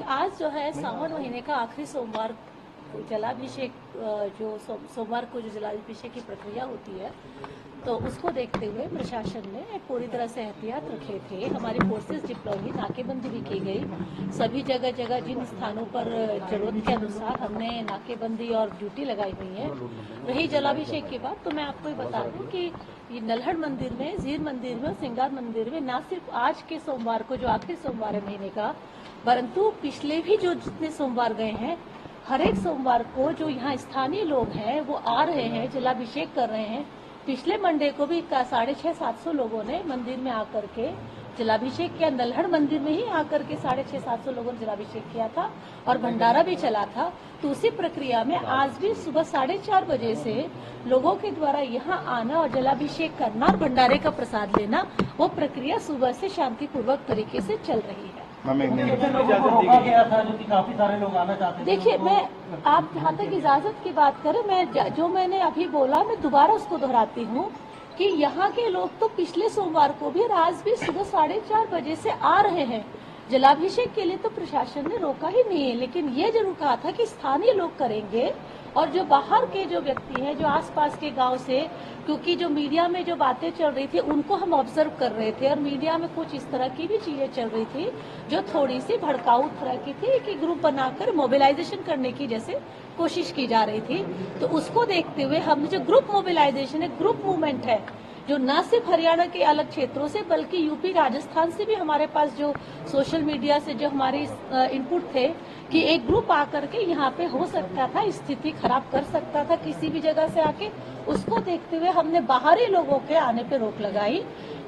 आज जो है सावन महीने का आखिरी सोमवार जलाभिषेक जो सोमवार को जो जलाभिषेक की प्रक्रिया होती है, तो उसको देखते हुए प्रशासन ने पूरी तरह से एहतियात रखे थे। हमारी फोर्सेस डिप्लॉय हुई, नाकेबंदी भी की गई। सभी जगह जगह जिन स्थानों पर जरूरत के अनुसार हमने नाकेबंदी और ड्यूटी लगाई हुई है। रही जलाभिषेक की बात, तो मैं आपको ये बता दूं कि ये नल्हड़ मंदिर में, जीर मंदिर में और सिंगार मंदिर में न सिर्फ आज के सोमवार को जो आखिरी सोमवार है महीने का, परंतु पिछले भी जो जितने सोमवार गए हैं, हर एक सोमवार को जो यहाँ स्थानीय लोग हैं वो आ रहे हैं, जलाभिषेक कर रहे हैं। पिछले मंडे को भी 650-700 लोगों ने मंदिर में आकर के जलाभिषेक किया। नल्हड़ मंदिर में ही आकर के 650-700 लोगों ने जलाभिषेक किया था और भंडारा भी चला था। तो उसी प्रक्रिया में आज भी सुबह 4:30 बजे से लोगों के द्वारा यहाँ आना और जलाभिषेक करना और भंडारे का प्रसाद लेना, वो प्रक्रिया सुबह से शांतिपूर्वक तरीके से चल रही है। रोका गया था जो कि काफी सारे लोग आना चाहते थे। देखिए, मैं आप जहाँ तक इजाजत की बात करें, मैं जो मैंने अभी बोला मैं दोबारा उसको दोहराती हूँ कि यहाँ के लोग तो पिछले सोमवार को भी और आज भी सुबह 4:30 बजे से आ रहे हैं। जलाभिषेक के लिए तो प्रशासन ने रोका ही नहीं है, लेकिन ये जरूर कहा था कि स्थानीय लोग करेंगे और जो बाहर के जो व्यक्ति हैं, जो आसपास के गांव से, क्योंकि जो मीडिया में जो बातें चल रही थी उनको हम ऑब्जर्व कर रहे थे और मीडिया में कुछ इस तरह की भी चीजें चल रही थी जो थोड़ी सी भड़काऊ तरह की थी कि ग्रुप बनाकर मोबिलाइजेशन करने की जैसे कोशिश की जा रही थी। तो उसको देखते हुए हमने जो ग्रुप मोबिलाइजेशन है, ग्रुप मूवमेंट है, जो न सिर्फ हरियाणा के अलग क्षेत्रों से बल्कि यूपी राजस्थान से भी हमारे पास जो सोशल मीडिया से जो हमारे इनपुट थे कि एक ग्रुप आकर के यहाँ पे हो सकता था, स्थिति खराब कर सकता था किसी भी जगह से आके, उसको देखते हुए हमने बाहरी लोगों के आने पे रोक लगाई।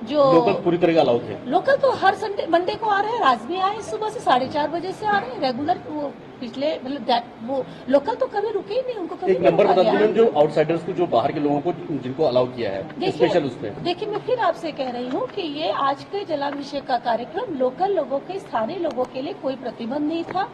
जो लोकल पूरी तरह अलाउ थे। लोकल तो हर संडे मंडे को आ रहे हैं, आज भी आए, सुबह से 4:30 बजे से आ रहे हैं रेगुलर। वो पिछले मतलब वो लोकल तो कभी रुके ही नहीं, उनको कभी एक नंबर बता दीजिए जो आउटसाइडर्स को, जो बाहर के लोगों को जिनको अलाउ किया है स्पेशल उस पे। देखिए, मैं फिर आपसे कह रही हूँ कि ये आज के जलाभिषेक का कार्यक्रम लोकल लोगों के, स्थानीय लोगों के लिए कोई प्रतिबंध नहीं था।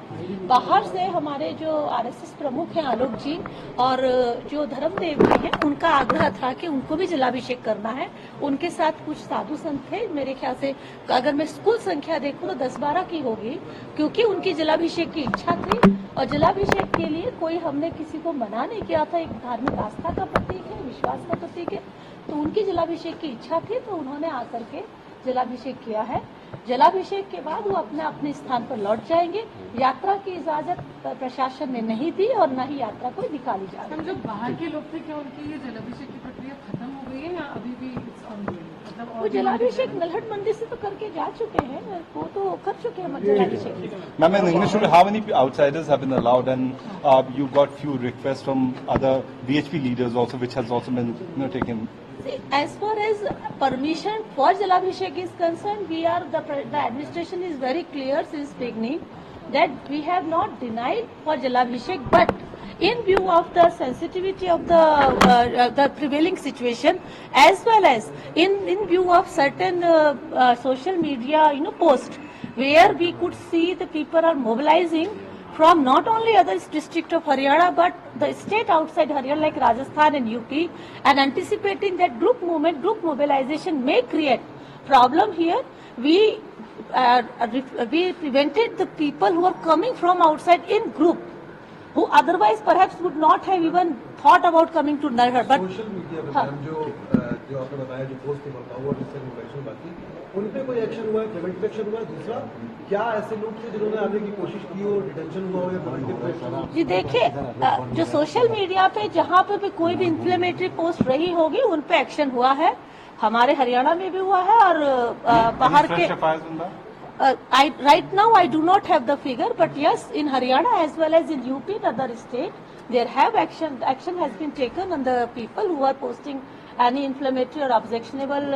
बाहर से हमारे जो आरएसएस प्रमुख हैं आलोक जी और जो धर्मदेव जी हैं, उनका आग्रह था कि उनको भी जलाभिषेक करना है। उनके साथ कुछ साधु संत थे, मेरे ख्याल से अगर मैं कुल संख्या देखूं तो 10-12 की होगी, क्योंकि उनकी जलाभिषेक की इच्छा थी और जलाभिषेक के लिए कोई हमने किसी को मना नहीं किया था। एक धार्मिक आस्था का प्रतीक है, विश्वास का प्रतीक है, तो उनकी जलाभिषेक की इच्छा थी तो उन्होंने आकर के जलाभिषेक किया है। जलाभिषेक के बाद वो अपने अपने स्थान पर लौट जाएंगे। यात्रा की इजाजत प्रशासन ने नहीं दी और न ही यात्रा को निकाली जा रही है। जो बाहर के लोग थे, क्या उनकी ये जलाभिषेक की प्रक्रिया खत्म हो गई है या अभी भी वो जलाभिषेक नल्हड़ मंदिर से तो करके जा चुके हैं, वो तो कर चुके हैं जलाभिषेक। Ma'am, in English, how many outsiders have been allowed, and you got few requests from other VHP leaders also, which has also been taken. As far as permission for Jalabhishek is concerned, the administration is very clear since beginning that we have not denied for Jalabhishek, but in view of the sensitivity of the prevailing situation, as well as in view of certain social media posts where we could see the people are mobilizing from not only other district of Haryana but the state outside Haryana like Rajasthan and UP, and anticipating that group movement, group mobilization may create problem here, we prevented the people who are coming from outside in group, who otherwise perhaps would not have even thought about coming to Narhar. But social media पे जो आपने बताया, जो post भड़काऊ और जिससे infection बाकी, उन पे कोई एक्शन हुआ है, प्रिवेंटिव एक्शन हुआ है? दूसरा, क्या ऐसे लोग थे जिन्होंने आने की कोशिश की और डिटेंशन हुआ हो या प्रिवेंटिव एक्शन? जी देखिए, जो सोशल मीडिया पे जहाँ पे भी कोई भी इन्फ्लेमेटरी पोस्ट रही होगी उन पे एक्शन हुआ है। हमारे हरियाणा में भी हुआ है और बाहर के right now I do not have the figure, but yes, in Haryana as well as in UP and other state, there have action has been taken on the people who are posting any inflammatory or objectionable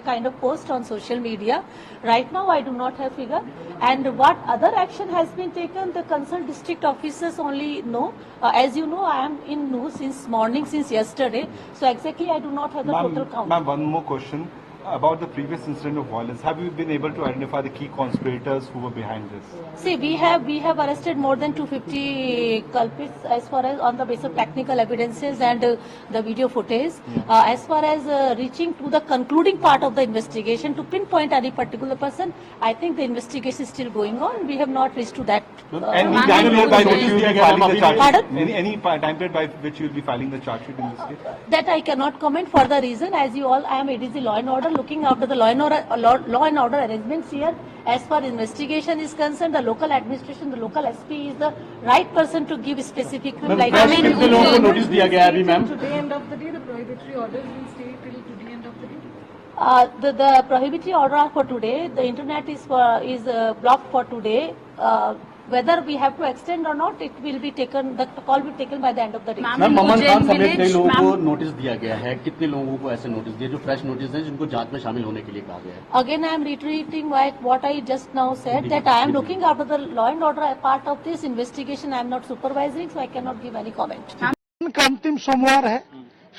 kind of post on social media. Right now I do not have figure, and what other action has been taken, the concerned district officers only know. As you know, I am in news since morning, since yesterday, so exactly I do not have the total count. Ma'am, one more question. about the previous incident of violence, have you been able to identify the key conspirators who were behind this? See, we have arrested more than 250 culprits as far as on the basis of technical evidences and the video footage. As far as reaching to the concluding part of the investigation to pinpoint any particular person, I think the investigation is still going on. We have not reached to that. Any time period by which you will be filing the charge sheet? Pardon? Any time period by which you will be filing the charge sheet in this case? That I cannot comment for the reason, as you all, I am ADG Law and Order, looking after the law and order arrangements here. As far investigation is concerned, the local administration, the local SP is the right person to give specific. Like, कितने लोगों को notice दिया गया है अभी ma'am? Today end of the day, the prohibitory orders will stay till today end of the day. The prohibitory order for today, the internet is blocked for today. Whether we have to extend or not, it will be taken. The call will be taken by the end of the day. Ma'am Mamman Khan समेत कई लोगों को notice दिया गया है, कितने लोगों को ऐसे नोटिस दिए जो फ्रेश नोटिस हैं जिनको जांच में शामिल होने के लिए कहा गया है? Again, I am reiterating what I just now said, that I am looking after the law and order part of this investigation. I am not supervising, so I cannot give any comment. का अंतिम सोमवार है।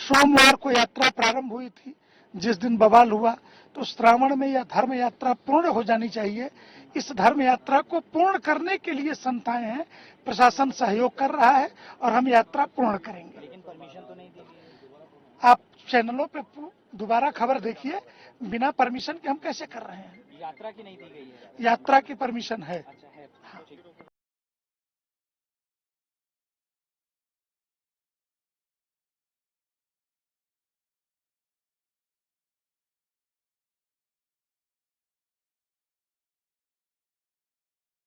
सोमवार को यात्रा प्रारंभ हुई थी। जिस दिन बवाल हुआ तो श्रावण में यह धर्म यात्रा पूर्ण हो जानी चाहिए। इस धर्म यात्रा को पूर्ण करने के लिए संस्थाएं हैं, प्रशासन सहयोग कर रहा है और हम यात्रा पूर्ण करेंगे। लेकिन परमिशन तो नहीं दी गई। आप चैनलों पे दोबारा खबर देखिए, बिना परमिशन के हम कैसे कर रहे हैं? यात्रा की नहीं दी गई है। यात्रा की परमिशन है।